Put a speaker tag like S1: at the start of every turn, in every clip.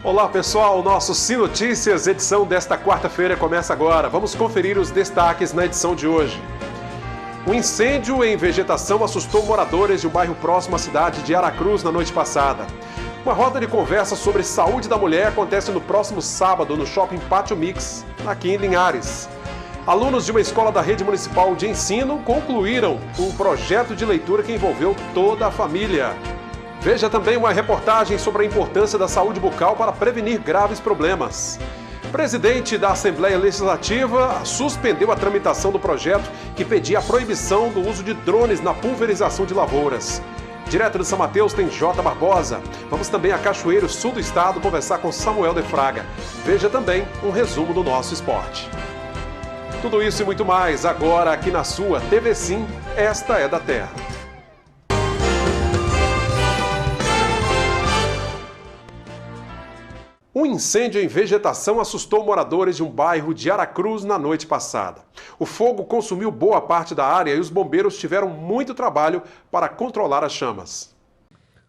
S1: Olá pessoal, o nosso Sim Notícias, edição desta quarta-feira começa agora. Vamos conferir os destaques na edição de hoje. Um incêndio em vegetação assustou moradores de um bairro próximo à cidade de Aracruz na noite passada. Uma roda de conversa sobre saúde da mulher acontece no próximo sábado no Shopping Pátio Mix, aqui em Linhares. Alunos de uma escola da rede municipal de ensino concluíram um projeto de leitura que envolveu toda a família. Veja também uma reportagem sobre a importância da saúde bucal para prevenir graves problemas. O presidente da Assembleia Legislativa suspendeu a tramitação do projeto que pedia a proibição do uso de drones na pulverização de lavouras. Direto de São Mateus tem J. Barbosa. Vamos também a Cachoeiro, sul do estado, conversar com Samuel de Fraga. Veja também um resumo do nosso esporte. Tudo isso e muito mais agora aqui na sua TV Sim, esta é da Terra. Um incêndio em vegetação assustou moradores de um bairro de Aracruz na noite passada. O fogo consumiu boa parte da área e os bombeiros tiveram muito trabalho para controlar as chamas.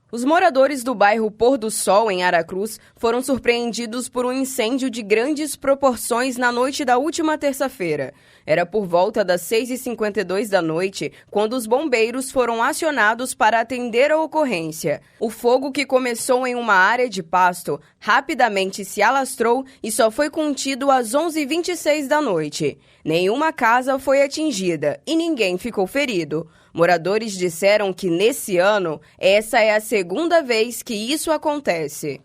S2: Os moradores do bairro Pôr do Sol, em Aracruz, foram surpreendidos por um incêndio de grandes proporções na noite da última terça-feira. Era por volta das 6h52 da noite, quando os bombeiros foram acionados para atender a ocorrência. O fogo, que começou em uma área de pasto, rapidamente se alastrou e só foi contido às 11h26 da noite. Nenhuma casa foi atingida e ninguém ficou ferido. Moradores disseram que, nesse ano, essa é a segunda vez que isso acontece.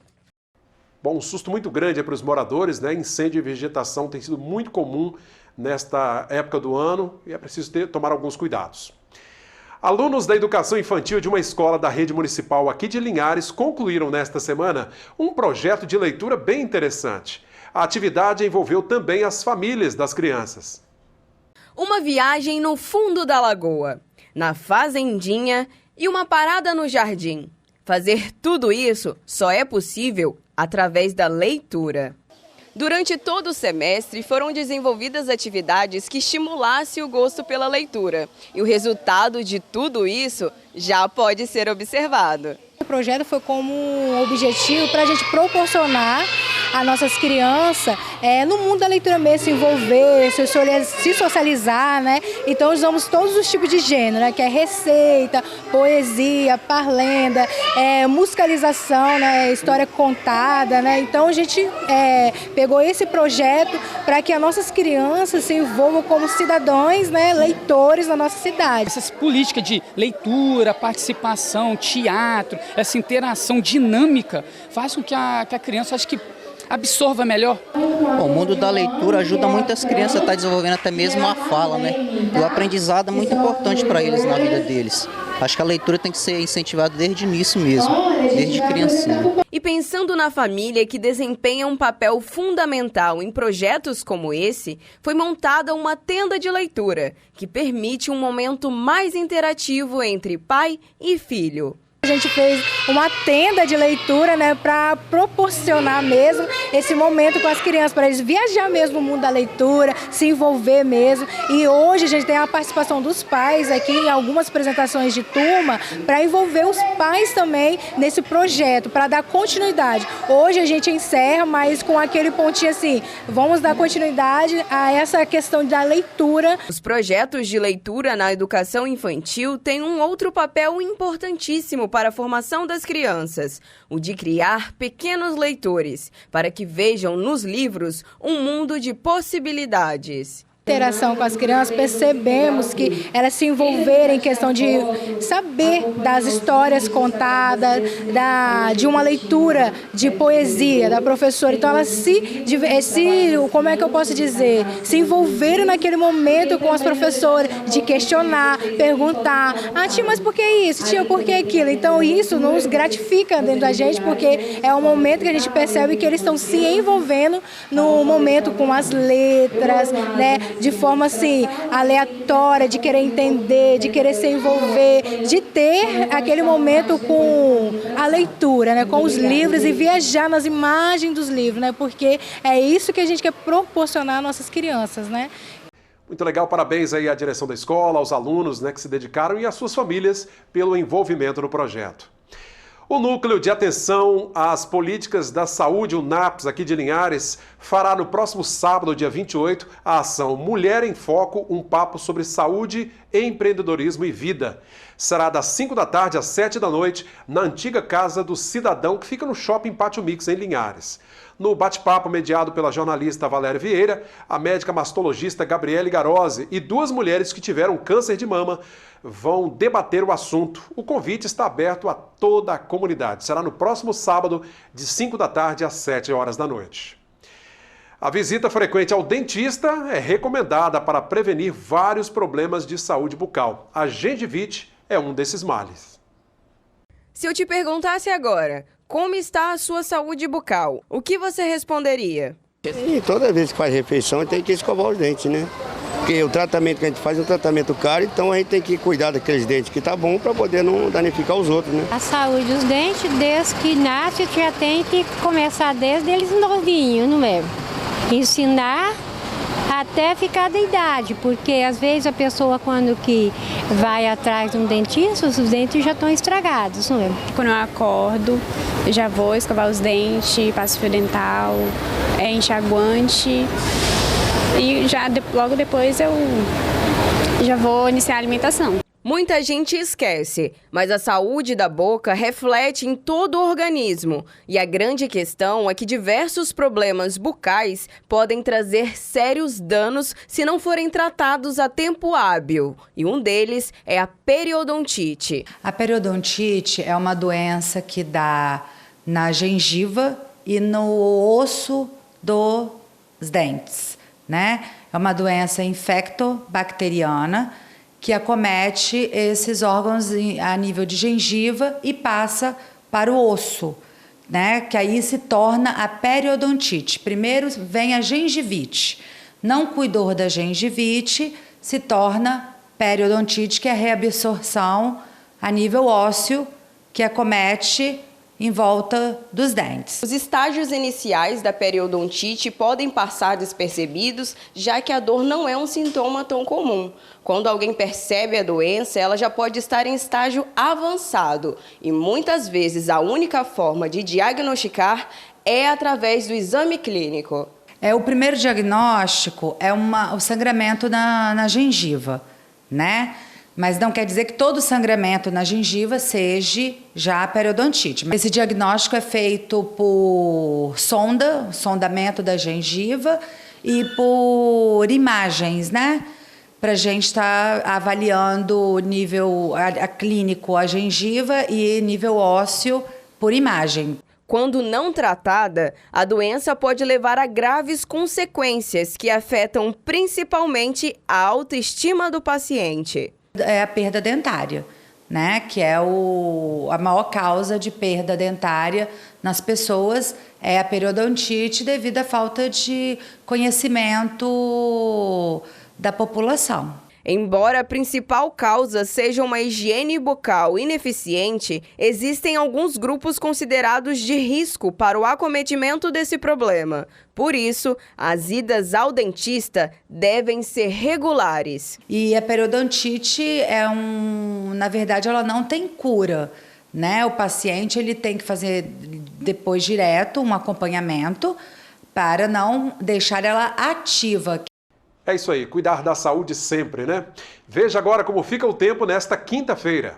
S1: Bom, um susto muito grande para os moradores, né? Incêndio e vegetação tem sido muito comum nesta época do ano e é preciso tomar alguns cuidados. Alunos da educação infantil de uma escola da rede municipal aqui de Linhares concluíram nesta semana um projeto de leitura bem interessante. A atividade envolveu também as famílias das crianças.
S2: Uma viagem no fundo da lagoa, na fazendinha e uma parada no jardim. Fazer tudo isso só é possível através da leitura. Durante todo o semestre foram desenvolvidas atividades que estimulassem o gosto pela leitura. E o resultado de tudo isso já pode ser observado.
S3: O projeto foi como um objetivo para a gente proporcionar a nossas crianças no mundo da leitura mesmo, se envolver, se socializar, né? Então usamos todos os tipos de gênero, né? Que é receita, poesia, parlenda, musicalização, né? História contada, né? Então a gente pegou esse projeto para que as nossas crianças se envolvam como cidadãos, né? Leitores da nossa cidade.
S4: Essas políticas de leitura, participação, teatro, essa interação dinâmica faz com que a criança, acho que, absorva melhor.
S5: O mundo da leitura ajuda muitas crianças a estar desenvolvendo até mesmo a fala, né? E o aprendizado é muito importante para eles na vida deles. Acho que a leitura tem que ser incentivada desde o início mesmo, desde criancinha.
S2: E pensando na família que desempenha um papel fundamental em projetos como esse, foi montada uma tenda de leitura, que permite um momento mais interativo entre pai e filho.
S3: A gente fez uma tenda de leitura, né, para proporcionar mesmo esse momento com as crianças, para eles viajar mesmo no mundo da leitura, se envolver mesmo. E hoje a gente tem a participação dos pais aqui em algumas apresentações de turma, para envolver os pais também nesse projeto, para dar continuidade. Hoje a gente encerra, mas com aquele pontinho assim, vamos dar continuidade a essa questão da leitura.
S2: Os projetos de leitura na educação infantil têm um outro papel importantíssimo para a formação das crianças, o de criar pequenos leitores, para que vejam nos livros um mundo de possibilidades.
S3: Interação com as crianças, percebemos que elas se envolverem em questão de saber das histórias contadas, de uma leitura de poesia da professora. Então elas como é que eu posso dizer, se envolveram naquele momento com as professoras, de questionar, perguntar, tia, mas por que isso? Tia, por que aquilo? Então isso nos gratifica dentro da gente, porque é um momento que a gente percebe que eles estão se envolvendo no momento com as letras, né? De forma assim, aleatória, de querer entender, de querer se envolver, de ter aquele momento com a leitura, né, com os livros e viajar nas imagens dos livros, né, porque é isso que a gente quer proporcionar às nossas crianças, né.
S1: Muito legal, parabéns aí à direção da escola, aos alunos, né, que se dedicaram e às suas famílias pelo envolvimento no projeto. O Núcleo de Atenção às Políticas da Saúde, o NAPS, aqui de Linhares, fará no próximo sábado, dia 28, a ação Mulher em Foco, um papo sobre saúde, empreendedorismo e vida. Será das 5 da tarde às 7 da noite, na antiga Casa do Cidadão, que fica no Shopping Pátio Mix, em Linhares. No bate-papo mediado pela jornalista Valéria Vieira, a médica mastologista Gabriele Garose e 2 mulheres que tiveram câncer de mama vão debater o assunto. O convite está aberto a toda a comunidade. Será no próximo sábado, de 5 da tarde às 7 horas da noite. A visita frequente ao dentista é recomendada para prevenir vários problemas de saúde bucal. A gengivite é um desses males.
S2: Se eu te perguntasse agora, como está a sua saúde bucal, o que você responderia?
S6: E toda vez que faz refeição tem que escovar os dentes, né? Porque o tratamento que a gente faz é um tratamento caro, então a gente tem que cuidar daqueles dentes que tá bom para poder não danificar os outros, né?
S7: A saúde dos dentes, desde que nasce, já tem que começar desde eles novinhos, não é? Ensinar até ficar da idade, porque às vezes a pessoa quando que vai atrás de um dentista, os dentes já estão estragados, não é?
S8: Quando eu acordo, eu já vou escovar os dentes, passo fio dental, enxaguante e logo depois eu já vou iniciar a alimentação.
S2: Muita gente esquece, mas a saúde da boca reflete em todo o organismo. E a grande questão é que diversos problemas bucais podem trazer sérios danos se não forem tratados a tempo hábil. E um deles é a periodontite.
S9: A periodontite é uma doença que dá na gengiva e no osso dos dentes, né? É uma doença infectobacteriana que acomete esses órgãos a nível de gengiva e passa para o osso, né? Que aí se torna a periodontite. Primeiro vem a gengivite. Não cuidou da gengivite, se torna periodontite, que é a reabsorção a nível ósseo que acomete em volta dos dentes.
S2: Os estágios iniciais da periodontite podem passar despercebidos, já que a dor não é um sintoma tão comum. Quando alguém percebe a doença, ela já pode estar em estágio avançado. E muitas vezes a única forma de diagnosticar é através do exame clínico.
S9: O primeiro diagnóstico é o sangramento na gengiva, né? Mas não quer dizer que todo sangramento na gengiva seja já a periodontite. Esse diagnóstico é feito por sondamento da gengiva e por imagens, né? Para a gente estar avaliando nível clínico a gengiva e nível ósseo por imagem.
S2: Quando não tratada, a doença pode levar a graves consequências que afetam principalmente a autoestima do paciente.
S9: É a perda dentária, né? Que é a maior causa de perda dentária nas pessoas, é a periodontite devido à falta de conhecimento da população.
S2: Embora a principal causa seja uma higiene bucal ineficiente, existem alguns grupos considerados de risco para o acometimento desse problema. Por isso, as idas ao dentista devem ser regulares.
S9: E a periodontite na verdade, ela não tem cura, né? O paciente ele tem que fazer depois direto um acompanhamento para não deixar ela ativa.
S1: É isso aí, cuidar da saúde sempre, né? Veja agora como fica o tempo nesta quinta-feira.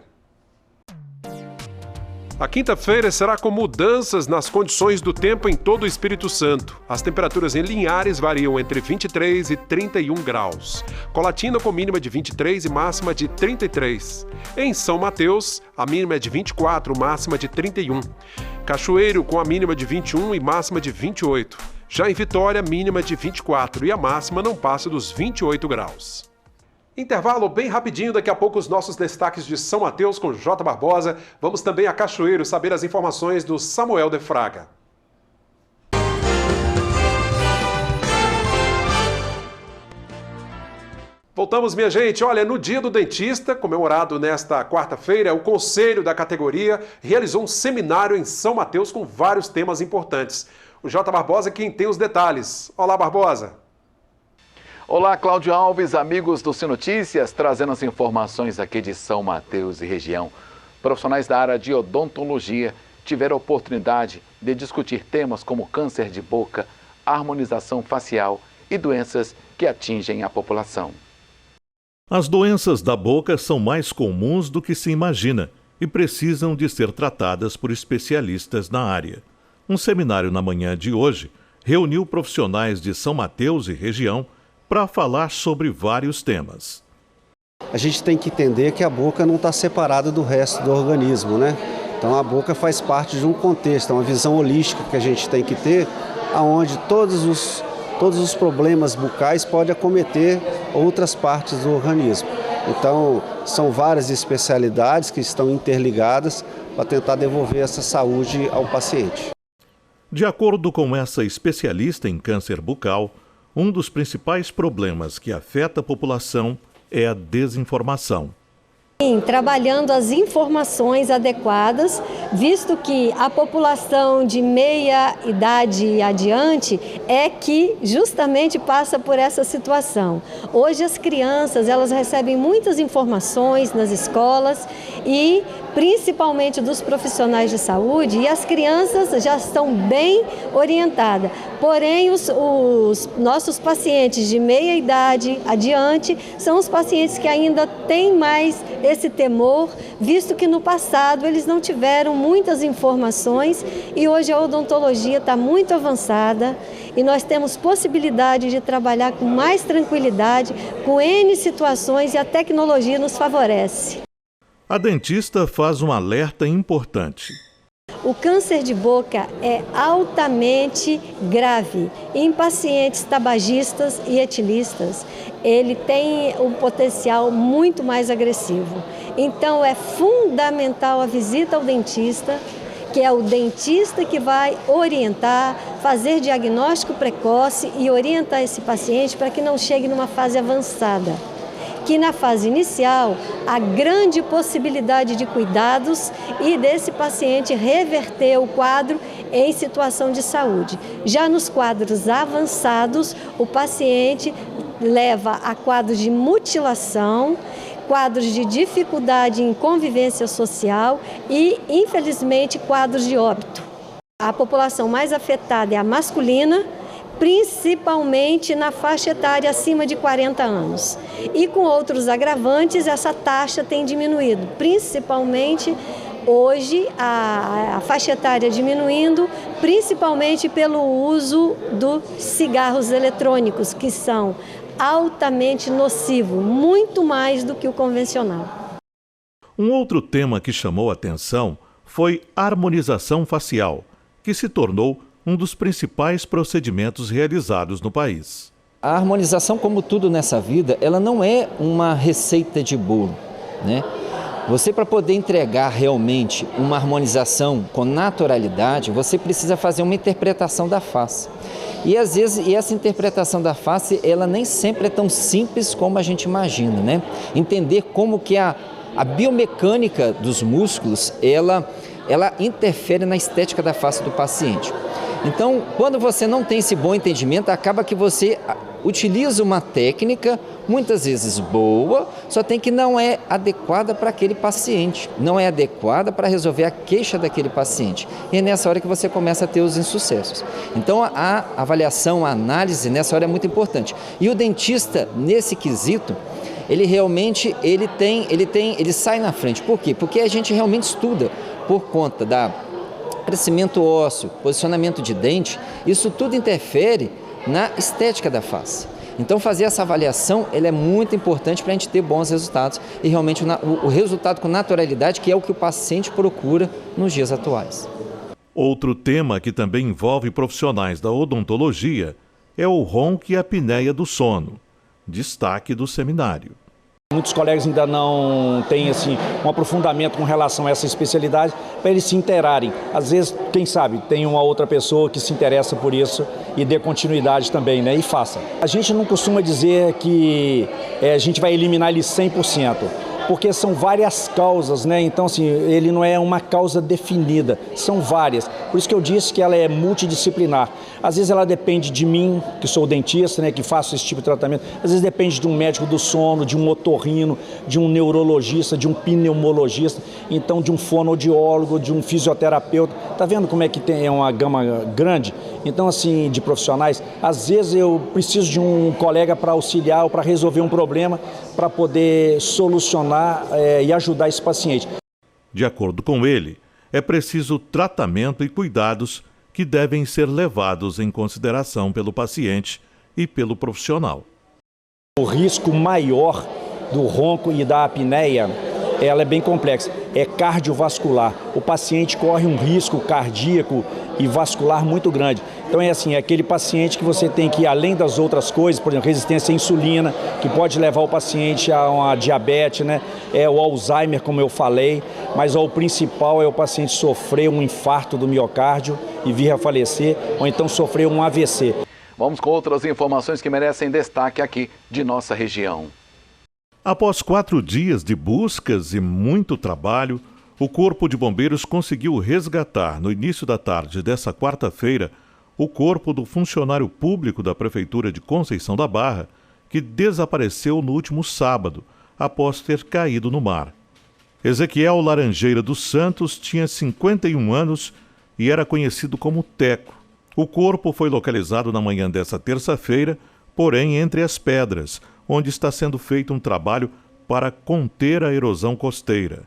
S1: A quinta-feira será com mudanças nas condições do tempo em todo o Espírito Santo. As temperaturas em Linhares variam entre 23 e 31 graus. Colatina com mínima de 23 e máxima de 33. Em São Mateus, a mínima é de 24, máxima de 31. Cachoeiro com a mínima de 21 e máxima de 28. Já em Vitória, mínima de 24 e a máxima não passa dos 28 graus. Intervalo bem rapidinho, daqui a pouco os nossos destaques de São Mateus com J. Barbosa. Vamos também a Cachoeiro saber as informações do Samuel de Fraga. Voltamos, minha gente. Olha, no Dia do Dentista, comemorado nesta quarta-feira, o Conselho da categoria realizou um seminário em São Mateus com vários temas importantes. O J. Barbosa é quem tem os detalhes. Olá, Barbosa.
S10: Olá, Cláudio Alves, amigos do Notícias, trazendo as informações aqui de São Mateus e região. Profissionais da área de odontologia tiveram a oportunidade de discutir temas como câncer de boca, harmonização facial e doenças que atingem a população.
S11: As doenças da boca são mais comuns do que se imagina e precisam de ser tratadas por especialistas na área. Um seminário na manhã de hoje reuniu profissionais de São Mateus e região para falar sobre vários temas.
S12: A gente tem que entender que a boca não está separada do resto do organismo, né? Então a boca faz parte de um contexto, é uma visão holística que a gente tem que ter, onde todos os problemas bucais podem acometer outras partes do organismo. Então são várias especialidades que estão interligadas para tentar devolver essa saúde ao paciente.
S11: De acordo com essa especialista em câncer bucal, um dos principais problemas que afeta a população é a desinformação.
S13: Trabalhando as informações adequadas, visto que a população de meia idade e adiante é que justamente passa por essa situação. Hoje as crianças, elas recebem muitas informações nas escolas e principalmente dos profissionais de saúde, e as crianças já estão bem orientadas. Porém, os nossos pacientes de meia idade adiante são os pacientes que ainda têm mais esse temor, visto que no passado eles não tiveram muitas informações e hoje a odontologia está muito avançada e nós temos possibilidade de trabalhar com mais tranquilidade, com N situações, e a tecnologia nos favorece.
S11: A dentista faz um alerta importante.
S13: O câncer de boca é altamente grave. Em pacientes tabagistas e etilistas, ele tem um potencial muito mais agressivo. Então é fundamental a visita ao dentista, que é o dentista que vai orientar, fazer diagnóstico precoce e orientar esse paciente para que não chegue numa fase avançada. Que na fase inicial, há grande possibilidade de cuidados e desse paciente reverter o quadro em situação de saúde. Já nos quadros avançados, o paciente leva a quadros de mutilação, quadros de dificuldade em convivência social e, infelizmente, quadros de óbito. A população mais afetada é a masculina, principalmente na faixa etária acima de 40 anos. E com outros agravantes, essa taxa tem diminuído, principalmente hoje a faixa etária diminuindo, principalmente pelo uso dos cigarros eletrônicos, que são altamente nocivos, muito mais do que o convencional.
S11: Um outro tema que chamou a atenção foi a harmonização facial, que se tornou um dos principais procedimentos realizados no país.
S14: A harmonização, como tudo nessa vida, ela não é uma receita de bolo, né? Você, para poder entregar realmente uma harmonização com naturalidade, você precisa fazer uma interpretação da face. E às vezes essa interpretação da face, ela nem sempre é tão simples como a gente imagina, né? Entender como que a biomecânica dos músculos, ela interfere na estética da face do paciente. Então, quando você não tem esse bom entendimento, acaba que você utiliza uma técnica, muitas vezes boa, só tem que não é adequada para aquele paciente, não é adequada para resolver a queixa daquele paciente. E é nessa hora que você começa a ter os insucessos. Então, a avaliação, a análise, nessa hora é muito importante. E o dentista, nesse quesito, ele realmente ele sai na frente. Por quê? Porque a gente realmente estuda por conta da crescimento ósseo, posicionamento de dente, isso tudo interfere na estética da face. Então fazer essa avaliação, ela é muito importante para a gente ter bons resultados e realmente o resultado com naturalidade, que é o que o paciente procura nos dias atuais.
S11: Outro tema que também envolve profissionais da odontologia é o ronco e a apneia do sono, destaque do seminário.
S15: Muitos colegas ainda não têm um aprofundamento com relação a essa especialidade para eles se interarem. Às vezes, quem sabe, tem uma outra pessoa que se interessa por isso e dê continuidade também, né? E faça. A gente não costuma dizer que a gente vai eliminar ele 100%. porque são várias causas, né? Então, assim, ele não é uma causa definida, são várias. Por isso que eu disse que ela é multidisciplinar. Às vezes ela depende de mim, que sou dentista, né, que faço esse tipo de tratamento. Às vezes depende de um médico do sono, de um otorrino, de um neurologista, de um pneumologista, então de um fonoaudiólogo, de um fisioterapeuta. Tá vendo como é que é uma gama grande? Então, assim, de profissionais, às vezes eu preciso de um colega para auxiliar ou para resolver um problema, para poder solucionar e ajudar esse paciente.
S11: De acordo com ele, é preciso tratamento e cuidados que devem ser levados em consideração pelo paciente e pelo profissional.
S15: O risco maior do ronco e da apneia, ela é bem complexa, é cardiovascular. O paciente corre um risco cardíaco e vascular muito grande. Então é assim, é aquele paciente que você tem que ir além das outras coisas, por exemplo, resistência à insulina, que pode levar o paciente a uma diabetes, né? É o Alzheimer, como eu falei, mas o principal é o paciente sofrer um infarto do miocárdio e vir a falecer, ou então sofrer um AVC.
S10: Vamos com outras informações que merecem destaque aqui de nossa região.
S11: Após 4 dias de buscas e muito trabalho, o Corpo de Bombeiros conseguiu resgatar, no início da tarde dessa quarta-feira, o corpo do funcionário público da Prefeitura de Conceição da Barra, que desapareceu no último sábado, após ter caído no mar. Ezequiel Laranjeira dos Santos tinha 51 anos e era conhecido como Teco. O corpo foi localizado na manhã dessa terça-feira, porém entre as pedras, onde está sendo feito um trabalho para conter a erosão costeira.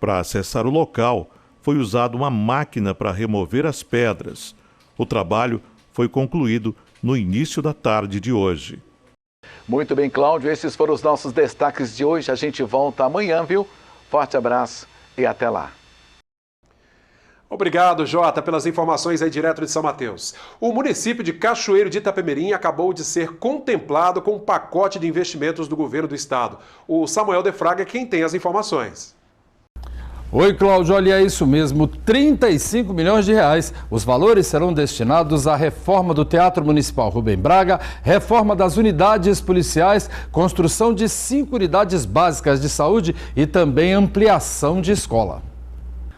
S11: Para acessar o local, foi usada uma máquina para remover as pedras. O trabalho foi concluído no início da tarde de hoje.
S10: Muito bem, Cláudio, esses foram os nossos destaques de hoje. A gente volta amanhã, viu? Forte abraço e até lá.
S1: Obrigado, Jota, pelas informações aí direto de São Mateus. O município de Cachoeiro de Itapemirim acabou de ser contemplado com um pacote de investimentos do governo do estado. O Samuel de Fraga é quem tem as informações.
S16: Oi, Cláudio, olha, é isso mesmo, 35 milhões de reais. Os valores serão destinados à reforma do Teatro Municipal Rubem Braga, reforma das unidades policiais, construção de 5 unidades básicas de saúde e também ampliação de escola.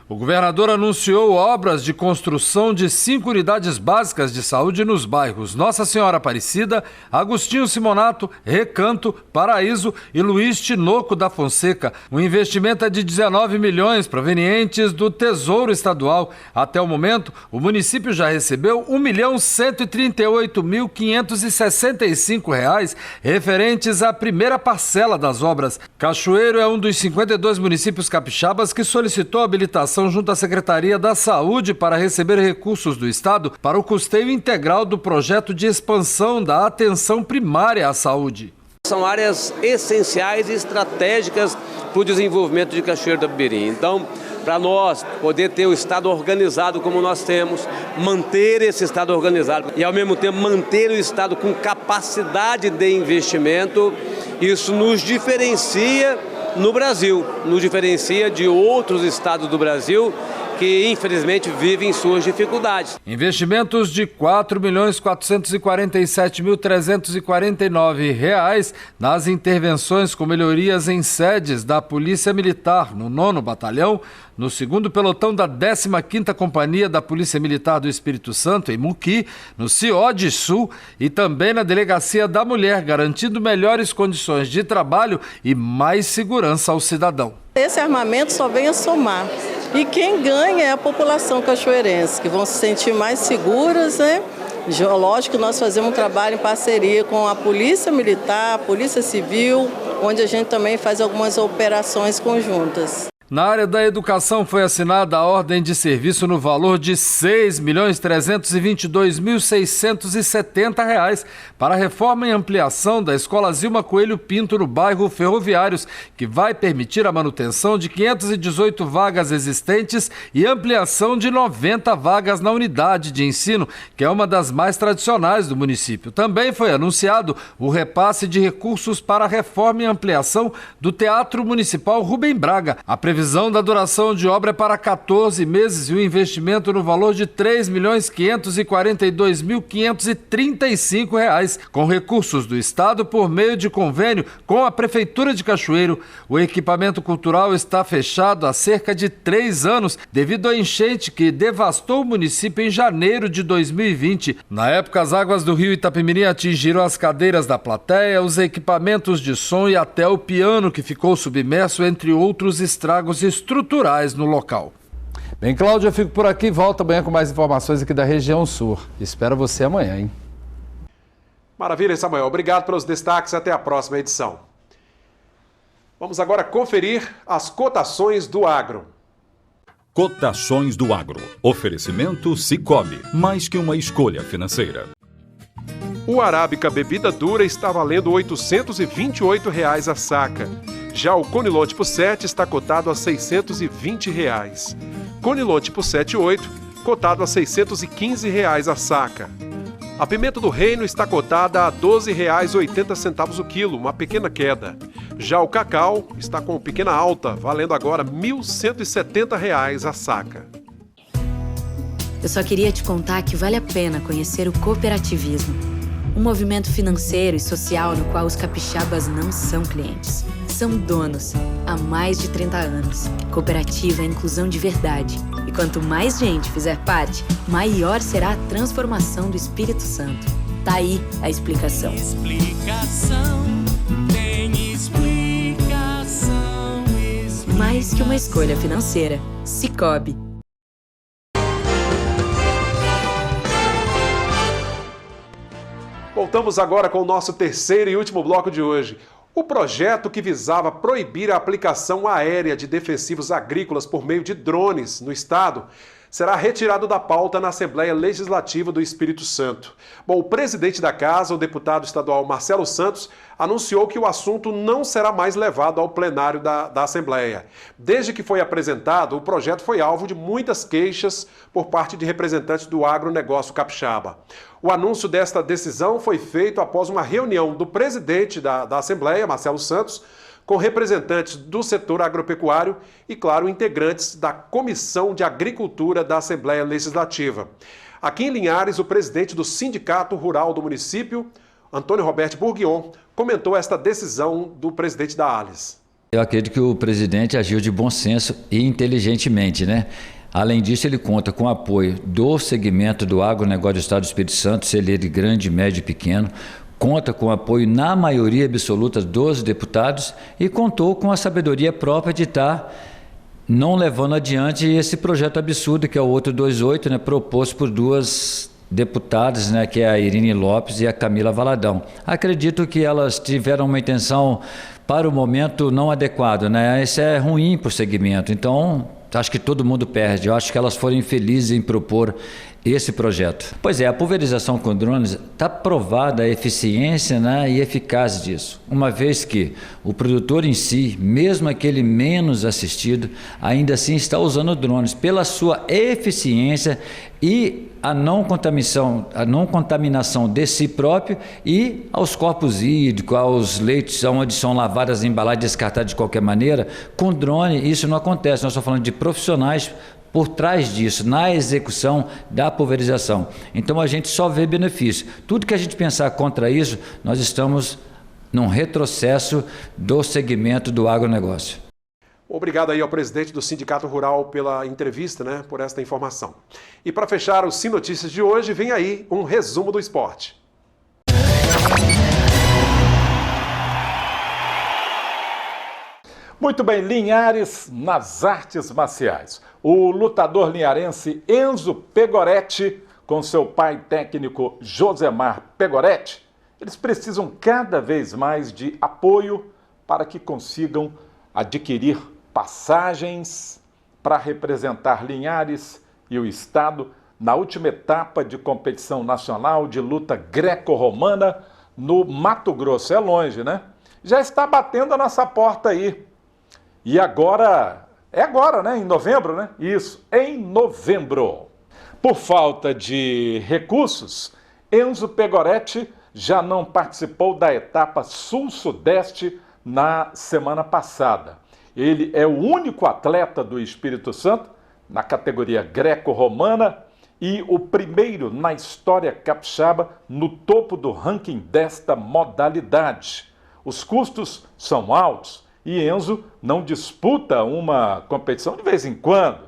S16: O governador anunciou obras de construção de 5 unidades básicas de saúde nos bairros Nossa Senhora Aparecida, Agostinho Simonato, Recanto, Paraíso e Luiz Tinoco da Fonseca. O investimento é de 19 milhões provenientes do Tesouro Estadual. Até o momento, o município já recebeu R$ 1.138.565 referentes à primeira parcela das obras. Cachoeiro é um dos 52 municípios capixabas que solicitou habilitação junto à Secretaria da Saúde para receber recursos do Estado para o custeio integral do projeto de expansão da atenção primária à saúde.
S17: São áreas essenciais e estratégicas para o desenvolvimento de Cachoeiro do Itapemirim. Então, para nós poder ter o Estado organizado como nós temos, manter esse Estado organizado e, ao mesmo tempo, manter o Estado com capacidade de investimento, isso nos diferencia no Brasil, nos diferencia de outros estados do Brasil que, infelizmente, vivem suas dificuldades.
S16: Investimentos de R$ 4.447.349 nas intervenções com melhorias em sedes da Polícia Militar, no 9º Batalhão, no 2º Pelotão da 15ª Companhia da Polícia Militar do Espírito Santo, em Muqui, no CIOD Sul e também na Delegacia da Mulher, garantindo melhores condições de trabalho e mais segurança ao cidadão.
S18: Esse armamento só vem a somar. E quem ganha é a população cachoeirense, que vão se sentir mais seguras, né? Lógico que nós fazemos um trabalho em parceria com a Polícia Militar, a Polícia Civil, onde a gente também faz algumas operações conjuntas.
S16: Na área da educação foi assinada a ordem de serviço no valor de R$ 6.322.670 para a reforma e ampliação da Escola Zilma Coelho Pinto no bairro Ferroviários, que vai permitir a manutenção de 518 vagas existentes e ampliação de 90 vagas na unidade de ensino, que é uma das mais tradicionais do município. Também foi anunciado o repasse de recursos para a reforma e ampliação do Teatro Municipal Rubem Braga. A previsão previsão da duração de obra é para 14 meses e o investimento no valor de R$ 3.542.535, com recursos do Estado por meio de convênio com a Prefeitura de Cachoeiro. O equipamento cultural está fechado há cerca de 3 anos devido à enchente que devastou o município em janeiro de 2020. Na época, as águas do rio Itapemirim atingiram as cadeiras da plateia, os equipamentos de som e até o piano, que ficou submerso, entre outros estragos estruturais no local. Bem, Cláudia, eu fico por aqui, volto amanhã com mais informações aqui da região sul. Espero você amanhã, hein?
S1: Maravilha, Samuel. Obrigado pelos destaques. Até a próxima edição. Vamos agora conferir as cotações do agro.
S19: Cotações do agro. Oferecimento Sicoob, mais que uma escolha financeira.
S1: O arábica bebida dura está valendo R$ 828 a saca. Já o Conilon tipo 7 está cotado a R$ 620. Conilon tipo 7,8 cotado a R$ 615 a saca. A pimenta do reino está cotada a R$ 12,80 o quilo, uma pequena queda. Já o cacau está com pequena alta, valendo agora R$ 1.170 a saca.
S20: Eu só queria te contar que vale a pena conhecer o cooperativismo. Um movimento financeiro e social no qual os capixabas não são clientes. São donos, há mais de 30 anos. Cooperativa é inclusão de verdade. E quanto mais gente fizer parte, maior será a transformação do Espírito Santo. Tá aí a explicação.
S21: Tem explicação.
S20: Mais que uma escolha financeira. Sicoob.
S1: Voltamos agora com o nosso terceiro e último bloco de hoje. O projeto que visava proibir a aplicação aérea de defensivos agrícolas por meio de drones no estado será retirado da pauta na Assembleia Legislativa do Espírito Santo. Bom, o presidente da Casa, o deputado estadual Marcelo Santos, anunciou que o assunto não será mais levado ao plenário da Assembleia. Desde que foi apresentado, o projeto foi alvo de muitas queixas por parte de representantes do agronegócio capixaba. O anúncio desta decisão foi feito após uma reunião do presidente da Assembleia, Marcelo Santos, com representantes do setor agropecuário e, claro, integrantes da Comissão de Agricultura da Assembleia Legislativa. Aqui em Linhares, o presidente do Sindicato Rural do município, Antônio Roberto Bourguignon, comentou esta decisão do presidente da ALES.
S22: Eu acredito que o presidente agiu de bom senso e inteligentemente, né? Além disso, ele conta com o apoio do segmento do agronegócio do Estado do Espírito Santo, seja ele grande, médio e pequeno, conta com o apoio na maioria absoluta dos deputados e contou com a sabedoria própria de estar não levando adiante esse projeto absurdo que é o 828, né, proposto por duas deputadas, né, que é a Irine Lopes e a Camila Valadão. Acredito que elas tiveram uma intenção para o momento não adequado, né? Isso é ruim para o segmento, então acho que todo mundo perde. Eu acho que elas foram infelizes em propor esse projeto. Pois é, a pulverização com drones está provada a eficiência, né, e eficácia disso, uma vez que o produtor em si, mesmo aquele menos assistido, ainda assim está usando drones pela sua eficiência e a não contaminação de si próprio e aos corpos hídricos, aos leitos onde são lavadas, embaladas e descartadas de qualquer maneira. Com drone isso não acontece, nós estamos falando de profissionais por trás disso, na execução da pulverização. Então a gente só vê benefício. Tudo que a gente pensar contra isso, nós estamos num retrocesso do segmento do agronegócio.
S1: Obrigado aí ao presidente do Sindicato Rural pela entrevista, né, por esta informação. E para fechar o Sim Notícias de hoje, vem aí um resumo do esporte.
S23: Muito bem, Linhares nas artes marciais. O lutador linharense Enzo Pegoretti, com seu pai técnico Josemar Pegoretti, eles precisam cada vez mais de apoio para que consigam adquirir passagens para representar Linhares e o estado na última etapa de competição nacional de luta greco-romana no Mato Grosso. É longe, né? Já está batendo a nossa porta aí. E agora, né? Em novembro, né? Isso, em novembro. Por falta de recursos, Enzo Pegoretti já não participou da etapa Sul-Sudeste na semana passada. Ele é o único atleta do Espírito Santo na categoria greco-romana e o primeiro na história capixaba no topo do ranking desta modalidade. Os custos são altos e Enzo não disputa uma competição de vez em quando.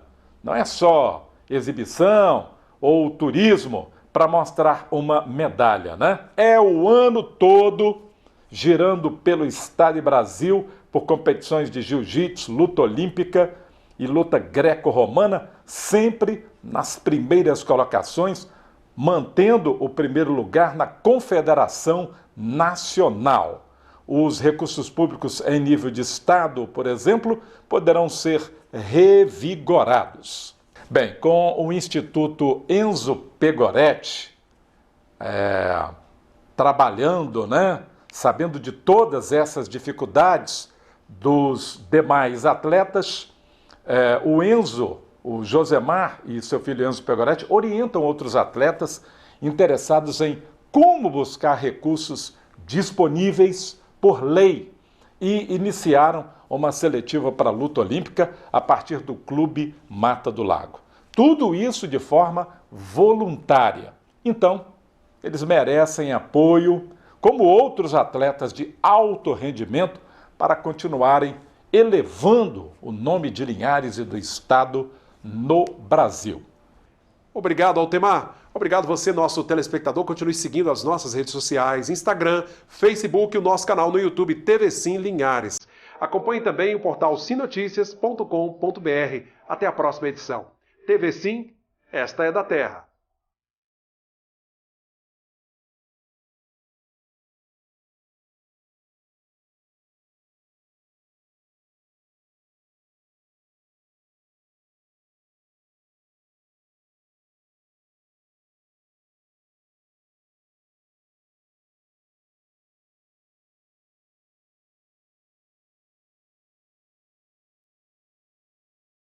S23: Não é só exibição ou turismo para mostrar uma medalha, né? É o ano todo girando pelo estado e Brasil por competições de jiu-jitsu, luta olímpica e luta greco-romana, sempre nas primeiras colocações, mantendo o primeiro lugar na Confederação Nacional. Os recursos públicos em nível de estado, por exemplo, poderão ser revigorados. Bem, com o Instituto Enzo Pegoretti trabalhando, né, sabendo de todas essas dificuldades dos demais atletas, o Enzo, o Josemar e seu filho Enzo Pegoretti orientam outros atletas interessados em como buscar recursos disponíveis por lei e iniciaram uma seletiva para a luta olímpica a partir do Clube Mata do Lago. Tudo isso de forma voluntária. Então, eles merecem apoio, como outros atletas de alto rendimento, para continuarem elevando o nome de Linhares e do Estado no Brasil.
S1: Obrigado, Altemar. Obrigado você, nosso telespectador. Continue seguindo as nossas redes sociais, Instagram, Facebook e o nosso canal no YouTube, TV Sim Linhares. Acompanhe também o portal sinoticias.com.br. Até a próxima edição. TV Sim, esta é da Terra.